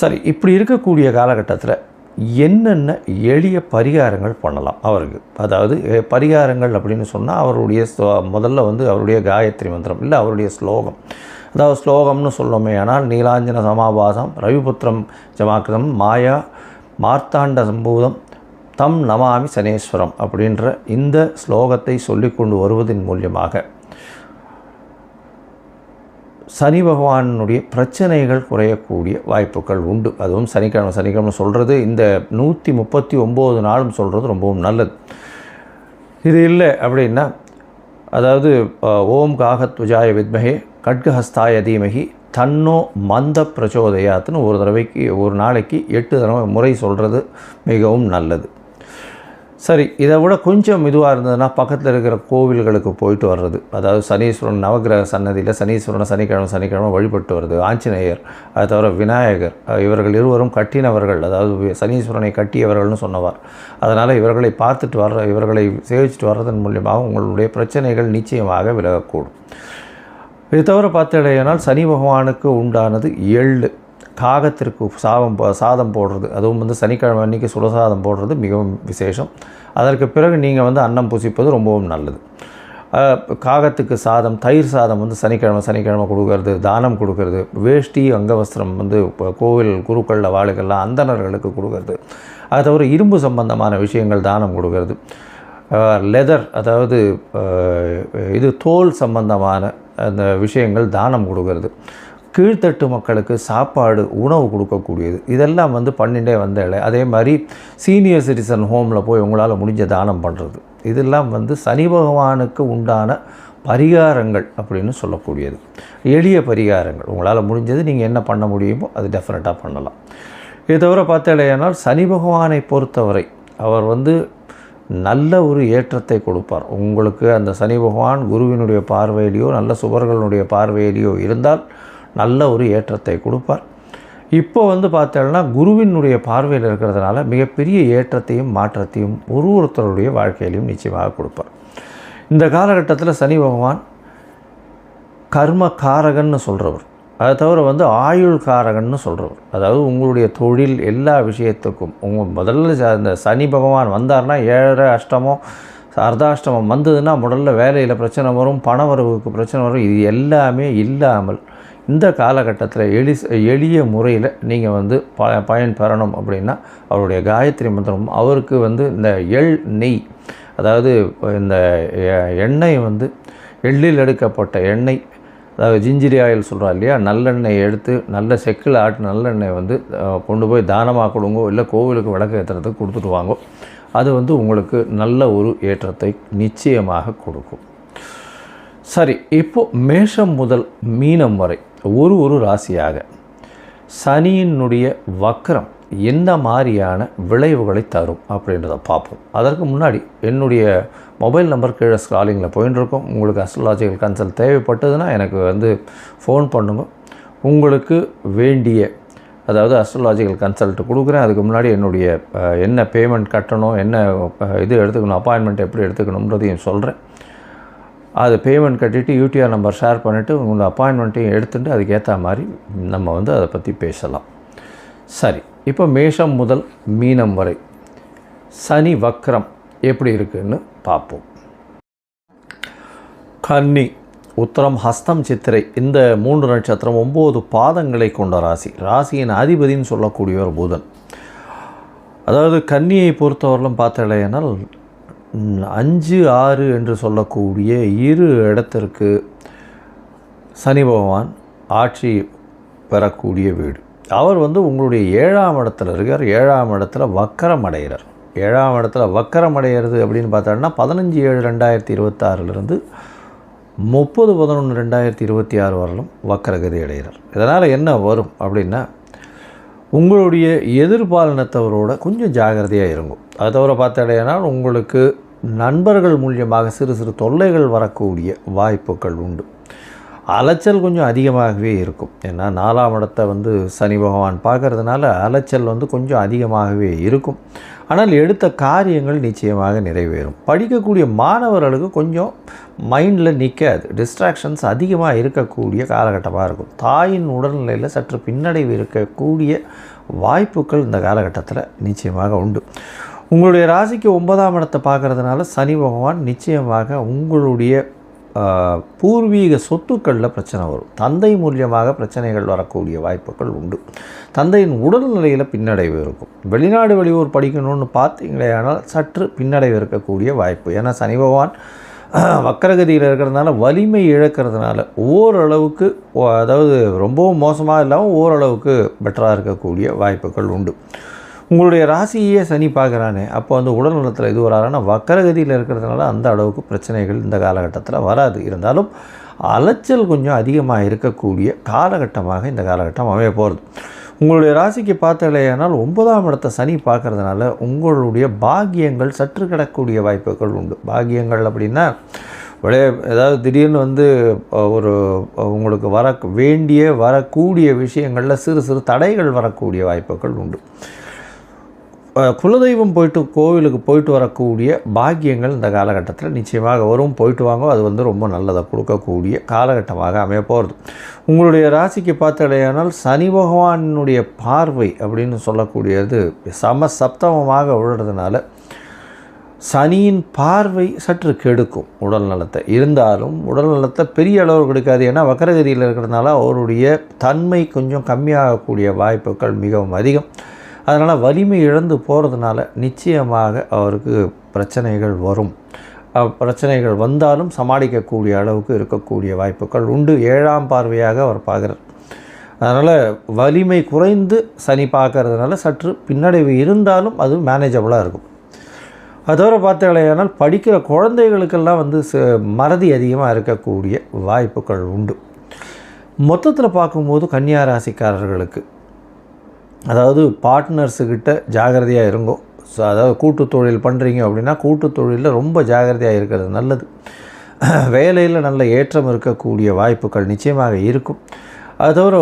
சரி, இப்படி இருக்கக்கூடிய காலகட்டத்தில் என்னென்ன எளிய பரிகாரங்கள் பண்ணலாம் அவருக்கு? அதாவது பரிகாரங்கள் அப்படின்னு சொன்னால் அவருடைய முதல்ல அவருடைய காயத்ரி மந்திரம் இல்லை அவருடைய ஸ்லோகம் அதாவது ஸ்லோகம்னு சொல்லணுமே ஆனால் நீலாஞ்சன சமாபாசம் ரவிபுத்திரம் ஜமாக்கிரம் மாயா மார்த்தாண்ட சம்பூதம் தம் நமாமி சனேஸ்வரம் அப்படின்ற இந்த ஸ்லோகத்தை சொல்லிக்கொண்டு வருவதன் மூலியமாக சனி பகவானுடைய பிரச்சனைகள் குறையக்கூடிய வாய்ப்புகள் உண்டு. அதுவும் சனிக்கிழமை சொல்கிறது இந்த 139 நாளும் சொல்கிறது ரொம்பவும் நல்லது. இது இல்லை அப்படின்னா அதாவது ஓம் காகத்வஜாய வித்மகே கட்கஹஸ்தாய தீமகி தன்னோ மந்த பிரச்சோதயாத்துன்னு ஒரு நாளைக்கு 8 தடவை முறை சொல்கிறது மிகவும் நல்லது. சரி, இதை விட கொஞ்சம் இதுவாக இருந்ததுன்னா பக்கத்தில் இருக்கிற கோவில்களுக்கு போயிட்டு வர்றது, அதாவது சனீஸ்வரன் நவகிரக சன்னதியில் சனீஸ்வரனை சனிக்கிழமை வழிபட்டு வருது. ஆஞ்சநேயர், அதை தவிர விநாயகர், இவர்கள் இருவரும் கட்டினவர்கள், அதாவது சனீஸ்வரனை கட்டியவர்கள்னு சொன்னவர். அதனால் இவர்களை இவர்களை சேவிச்சுட்டு வர்றதன் மூலியமாக உங்களுடைய பிரச்சனைகள் நிச்சயமாக விலகக்கூடும். இது தவிர பார்த்தீங்கன்னா சனி பகவானுக்கு உண்டானது எள்ளு, காகத்திற்கு சாதம் போடுறது, அதுவும் சனிக்கிழமை அன்றைக்கி சுடசாதம் போடுறது மிகவும் விசேஷம். அதற்கு பிறகு நீங்கள் அன்னம் புசிப்பது ரொம்பவும் நல்லது. காகத்துக்கு சாதம், தயிர் சாதம் சனிக்கிழமை கொடுக்கறது, தானம் கொடுக்கறது, வேஷ்டி அங்கவஸ்திரம் கோவில் குருக்களில் வாழுகள்லாம் அந்தணர்களுக்கு கொடுக்கறது, அது தவிர இரும்பு சம்பந்தமான விஷயங்கள் தானம் கொடுக்கறது, லெதர் அதாவது இது தோல் சம்பந்தமான அந்த விஷயங்கள் தானம் கொடுக்கறது, கீழ்த்தட்டு மக்களுக்கு சாப்பாடு உணவு கொடுக்கக்கூடியது, இதெல்லாம் பண்ணிகிட்டே வந்தாலே. அதே மாதிரி சீனியர் சிட்டிசன் ஹோமில் போய் உங்களால் முடிஞ்ச தானம் பண்ணுறது, இதெல்லாம் சனி பகவானுக்கு உண்டான பரிகாரங்கள் அப்படின்னு சொல்லக்கூடியது. எளிய பரிகாரங்கள் உங்களால் முடிஞ்சது நீங்கள் என்ன பண்ண முடியுமோ அது டெஃபினட்டாக பண்ணலாம். இது தவிர பார்த்தாலேயானால் சனி பகவானை பொறுத்தவரை அவர் நல்ல ஒரு ஏற்றத்தை கொடுப்பார் உங்களுக்கு. அந்த சனி பகவான் குருவினுடைய பார்வையிலையோ நல்ல சுபர்களுடைய பார்வையிலையோ இருந்தால் நல்ல ஒரு ஏற்றத்தை கொடுப்பார். இப்போ பார்த்தோம்னா குருவினுடைய பார்வையில் இருக்கிறதுனால மிகப்பெரிய ஏற்றத்தையும் மாற்றத்தையும் ஒருத்தருடைய வாழ்க்கையிலையும் நிச்சயமாக கொடுப்பார். இந்த காலகட்டத்தில் சனி பகவான் கர்ம காரகன்னு சொல்கிறவர், அதை தவிர ஆயுள் காரகன்னு சொல்கிறவர். அதாவது உங்களுடைய தொழில் எல்லா விஷயத்துக்கும் முதல்ல அந்த சனி பகவான் வந்தார்னா 7 அஷ்டமம் அர்த்தாஷ்டமம் வந்ததுன்னா முதல்ல வேலையில் பிரச்சனை வரும், பணவரவுக்கு பிரச்சனை வரும். இது எல்லாமே இல்லாமல் இந்த காலகட்டத்தில் எளிய முறையில் நீங்கள் பயன் பெறணும் அப்படின்னா அவருடைய காயத்ரி மந்திரம், அவருக்கு இந்த நெய், அதாவது இந்த எண்ணெய் எள்ளில் எடுக்கப்பட்ட எண்ணெய், அதாவது ஜிஞ்சிரி ஆயில் சொல்கிறா இல்லையா, நல்லெண்ணெய் எடுத்து நல்ல செக்கில் ஆட்டு நல்லெண்ணெய் கொண்டு போய் தானமாக கொடுங்கோ, இல்லை கோவிலுக்கு விளக்கு ஏற்றுறதுக்கு கொடுத்துட்டு வாங்கோ. அது உங்களுக்கு நல்ல ஒரு ஏற்றத்தை நிச்சயமாக கொடுக்கும். சரி, இப்போது மேஷம் முதல் மீனம் வரை ஒரு ராசியாக சனியினுடைய வக்ரம் என்ன மாதிரியான விளைவுகளை தரும் அப்படின்றத பார்ப்போம். அதற்கு முன்னாடி என்னுடைய மொபைல் நம்பர் கீழே ஸ்க்ராலிங்கில் போயின்னு இருக்கோம். உங்களுக்கு அஸ்ட்ராலாஜிக்கல் கன்சல்ட் தேவைப்பட்டதுன்னா எனக்கு ஃபோன் பண்ணுங்க. உங்களுக்கு வேண்டிய அதாவது அஸ்ட்ராலாஜிக்கல் கன்சல்ட் கொடுக்குறேன். அதுக்கு முன்னாடி என்னுடைய என்ன பேமெண்ட் கட்டணும், என்ன இது எடுத்துக்கணும், அப்பாயின்மெண்ட் எப்படி எடுத்துக்கணுன்றதையும் சொல்கிறேன். அது பேமெண்ட் கட்டிவிட்டு யூடிஆர் நம்பர் ஷேர் பண்ணிவிட்டு உங்களோட அப்பாயின்மெண்ட்டையும் எடுத்துகிட்டு அதுக்கேற்ற மாதிரி நம்ம அதை பற்றி பேசலாம். சரி, இப்போ மேஷம் முதல் மீனம் வரை சனி வக்ரம் எப்படி இருக்குன்னு பார்ப்போம். கன்னி, உத்தரம், ஹஸ்தம், சித்திரை இந்த 3 நட்சத்திரம் 9 பாதங்களை கொண்ட ராசியின் அதிபதின்னு சொல்லக்கூடியவர் புதன். அதாவது கன்னியை பொறுத்தவரையிலும் பார்த்தாலேனால் 5, 6 என்று சொல்லக்கூடிய 2 இடத்திற்கு சனி பகவான் ஆட்சி பெறக்கூடிய வீடு. அவர் உங்களுடைய 7ஆம் இடத்துல இருக்கார். 7ஆம் இடத்துல வக்கரம் அடைகிறார். 7ஆம் இடத்துல வக்கரம் அடைகிறது அப்படின்னு பார்த்தோம்னா 15/7/2026 30/11/2026 வரலும் வக்கரகதி அடைகிறார். இதனால் என்ன வரும் அப்படின்னா உங்களுடைய எதிர்பாலினத்தவரோட கொஞ்சம் ஜாகிரதையாக இருக்கும். அதை தவிர பார்த்தடையானால் உங்களுக்கு நண்பர்கள் மூலியமாக சிறு தொல்லைகள் வரக்கூடிய வாய்ப்புகள் உண்டு. அலைச்சல் கொஞ்சம் அதிகமாகவே இருக்கும். ஏன்னா 4ஆம் இடத்தை சனி பகவான் பார்க்கறதுனால அலைச்சல் கொஞ்சம் அதிகமாகவே இருக்கும். ஆனால் எடுத்த காரியங்கள் நிச்சயமாக நிறைவேறும். படிக்கக்கூடிய மாணவர்களுக்கு கொஞ்சம் மைண்டில் நிற்காது, டிஸ்ட்ராக்ஷன்ஸ் அதிகமாக இருக்கக்கூடிய காலகட்டமாக இருக்கும். தாயின் உடல்நிலையில் சற்று பின்னடைவு இருக்கக்கூடிய வாய்ப்புகள் இந்த காலகட்டத்தில் நிச்சயமாக உண்டு. உங்களுடைய ராசிக்கு 9ஆம் இடத்தை பார்க்குறதுனால சனி பகவான் நிச்சயமாக உங்களுடைய பூர்வீக சொத்துக்களில் பிரச்சனை வரும். தந்தை மூலியமாக பிரச்சனைகள் வரக்கூடிய வாய்ப்புகள் உண்டு. தந்தையின் உடல்நிலையில் பின்னடைவு இருக்கும். வெளிநாடு வெளியூர் படிக்கணும்னு பார்த்தீங்களே ஆனால் சற்று பின்னடைவு இருக்கக்கூடிய வாய்ப்பு. ஏன்னா சனி பகவான் வக்கரகதியில் இருக்கிறதுனால வலிமை இழக்கிறதுனால ஓரளவுக்கு, அதாவது ரொம்பவும் மோசமாக இல்லாமல் ஓரளவுக்கு பெட்டராக இருக்கக்கூடிய வாய்ப்புகள் உண்டு. உங்களுடைய ராசியே சனி பார்க்குறானே, அப்போ வந்து உடல் நலத்தில் இது வராதுன்னா வக்கரகதியில் இருக்கிறதுனால அந்த அளவுக்கு பிரச்சனைகள் இந்த காலகட்டத்தில் வராது. இருந்தாலும் அலைச்சல் கொஞ்சம் அதிகமாக இருக்கக்கூடிய காலகட்டமாக இந்த காலகட்டம் அமைய போகிறது. உங்களுடைய ராசிக்கு பார்த்தாலேயானால் 9ஆம் இடத்தை சனி பார்க்குறதுனால உங்களுடைய பாக்கியங்கள் சற்று கிடக்கூடிய வாய்ப்புகள் உண்டு. பாக்கியங்கள் அப்படின்னா ஏதாவது திடீர்னு வந்து ஒரு உங்களுக்கு வரக்கூடிய விஷயங்களில் சிறு சிறு தடைகள் வரக்கூடிய வாய்ப்புகள் உண்டு. குலதெய்வம் கோவிலுக்கு போயிட்டு வரக்கூடிய பாக்கியங்கள் இந்த காலகட்டத்தில் நிச்சயமாக வரும். போயிட்டு வாங்க, அது வந்து ரொம்ப நல்லதை கொடுக்கக்கூடிய காலகட்டமாக அமைய போகிறது. உங்களுடைய ராசிக்கு பார்த்தாலேயானால் சனி பகவானுடைய பார்வை அப்படின்னு சொல்லக்கூடியது சப்தமமாக விழுறதுனால சனியின் பார்வை சற்று கெடுக்கும் உடல் நலத்தை. இருந்தாலும் உடல் நலத்தை பெரிய அளவு கெடுக்காது. ஏன்னா வக்கரகதியில் இருக்கிறதுனால அவருடைய தன்மை கொஞ்சம் கம்மியாகக்கூடிய வாய்ப்புகள் மிகவும் அதிகம். அதனால் வலிமை இழந்து போகிறதுனால நிச்சயமாக அவருக்கு பிரச்சனைகள் வரும். பிரச்சனைகள் வந்தாலும் சமாளிக்கக்கூடிய அளவுக்கு இருக்கக்கூடிய வாய்ப்புகள் உண்டு. 7ஆம் பார்வையாக அவர் பார்க்குறார். அதனால் வலிமை குறைந்து சனி பார்க்கறதுனால சற்று பின்னடைவு இருந்தாலும் அது மேனேஜபிளாக இருக்கும். அது தவிர பார்த்தாலேயானால் படிக்கிற குழந்தைகளுக்கெல்லாம் வந்து மறதி அதிகமாக இருக்கக்கூடிய வாய்ப்புகள் உண்டு. மொத்தத்தில் பார்க்கும்போது கன்னியா ராசிக்காரர்களுக்கு, அதாவது பார்ட்னர்ஸுக்கிட்ட ஜாகிரதையாக இருங்கோ. ஸோ அதாவது கூட்டு தொழில் பண்ணுறீங்க அப்படின்னா கூட்டு தொழிலில் ரொம்ப ஜாகிரதையாக இருக்கிறது நல்லது. வேலையில் நல்ல ஏற்றம் இருக்கக்கூடிய வாய்ப்புகள் நிச்சயமாக இருக்கும். அது தவிர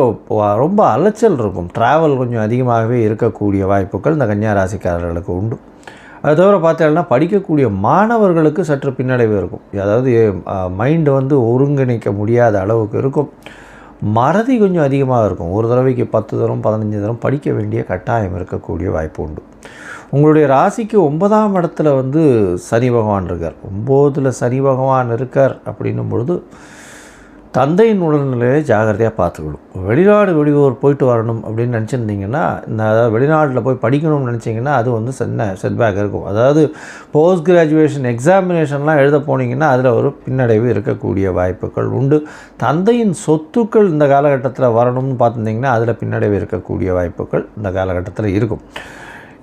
ரொம்ப அலைச்சல் இருக்கும். ட்ராவல் கொஞ்சம் அதிகமாகவே இருக்கக்கூடிய வாய்ப்புகள் இந்த கன்னியா ராசிக்காரர்களுக்கு உண்டு. அது தவிர பார்த்தீங்கன்னா படிக்கக்கூடிய மாணவர்களுக்கு சற்று பின்னடைவு இருக்கும். அதாவது மைண்டு வந்து ஒருங்கிணைக்க முடியாத அளவுக்கு இருக்கும். மறதி கொஞ்சம் அதிகமாக இருக்கும். ஒரு தடவைக்கு 10 தரம் 15 தரம் படிக்க வேண்டிய கட்டாயம் இருக்கக்கூடிய வாய்ப்பு உண்டு. உங்களுடைய ராசிக்கு 9ஆம் இடத்துல வந்து சனி பகவான் இருக்கார். 9ல் சனி பகவான் இருக்கார் அப்படின்னும் பொழுது தந்தையின் உடல்நிலையை ஜாகிரதையாக பார்த்துக்கணும். வெளிநாடு வெளியூர் போயிட்டு வரணும் அப்படின்னு நினச்சிருந்தீங்கன்னா, அதாவது வெளிநாட்டில் போய் படிக்கணும்னு நினச்சிங்கன்னா அது வந்து செட்பேக் இருக்கும். அதாவது போஸ்ட் கிராஜுவேஷன் எக்ஸாமினேஷன்லாம் எழுத போனீங்கன்னா அதில் ஒரு பின்னடைவு இருக்கக்கூடிய வாய்ப்புகள் உண்டு. தந்தையின் சொத்துக்கள் இந்த காலகட்டத்தில் வரணும்னு பார்த்துருந்தீங்கன்னா அதில் பின்னடைவு இருக்கக்கூடிய வாய்ப்புகள் இந்த காலகட்டத்தில் இருக்கும்.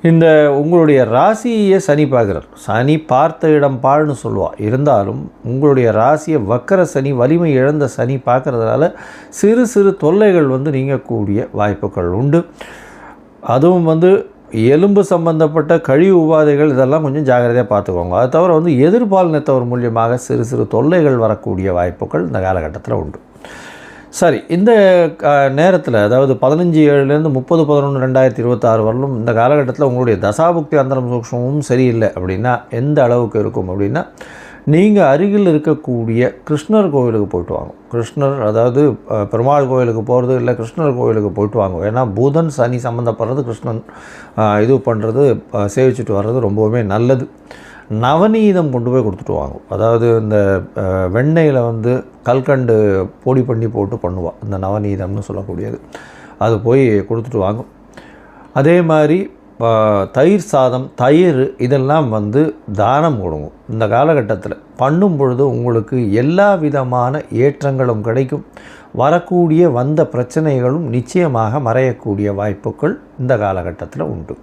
இந்த உங்களுடைய ராசியை சனி பார்க்குறார். சனி பார்த்த இடம் பாழ்னு சொல்லுவாள். இருந்தாலும் உங்களுடைய ராசியை வக்கர சனி, வலிமை இழந்த சனி பார்க்குறதுனால சிறு சிறு தொல்லைகள் வந்து நீங்கக்கூடிய வாய்ப்புகள் உண்டு. அதுவும் வந்து எலும்பு சம்பந்தப்பட்ட கழிவு உபாதைகள் இதெல்லாம் கொஞ்சம் ஜாகிரதையாக பார்த்துக்கோங்க. அது தவிர வந்து எதிர்பாலினத்தவர் மூலியமாக சிறு சிறு தொல்லைகள் வரக்கூடிய வாய்ப்புகள் இந்த காலகட்டத்தில் உண்டு. சரி, இந்த நேரத்தில் அதாவது 15/7 30/11/2026 வரலும் இந்த காலகட்டத்தில் உங்களுடைய தசாபுக்தி அந்தரம் சூக்ஷ்மமும் சரியில்லை அப்படின்னா எந்த அளவுக்கு இருக்கும் அப்படின்னா, நீங்கள் அருகில் இருக்கக்கூடிய கிருஷ்ணர் கோவிலுக்கு போய்ட்டு வாங்க. கிருஷ்ணர், அதாவது பெருமாள் கோவிலுக்கு போகிறது இல்லை, கிருஷ்ணர் கோவிலுக்கு போய்ட்டு வாங்க. ஏன்னா புதன் சனி சம்மந்தப்படுறது, கிருஷ்ணன் இது பண்ணுறது, சேவிச்சுட்டு வர்றது ரொம்பவுமே நல்லது. நவநீதம் கொண்டு போய் கொடுத்துட்டு வாங்க. அதாவது இந்த வெண்ணெயில் வந்து கல்கண்டு பொடி பண்ணி போட்டு பண்ணுவாள், இந்த நவநீதம்னு சொல்லக்கூடியது. அது போய் கொடுத்துட்டு வாங்க. அதே மாதிரி தயிர் சாதம், தயிர் இதெல்லாம் வந்து தானம் கொடுங்க. இந்த காலகட்டத்தில் பண்ணும் பொழுது உங்களுக்கு எல்லா விதமான ஏற்றங்களும் கிடைக்கும். வரக்கூடிய வந்த பிரச்சனைகளும் நிச்சயமாக மறையக்கூடிய வாய்ப்புகள் இந்த காலகட்டத்தில் உண்டு.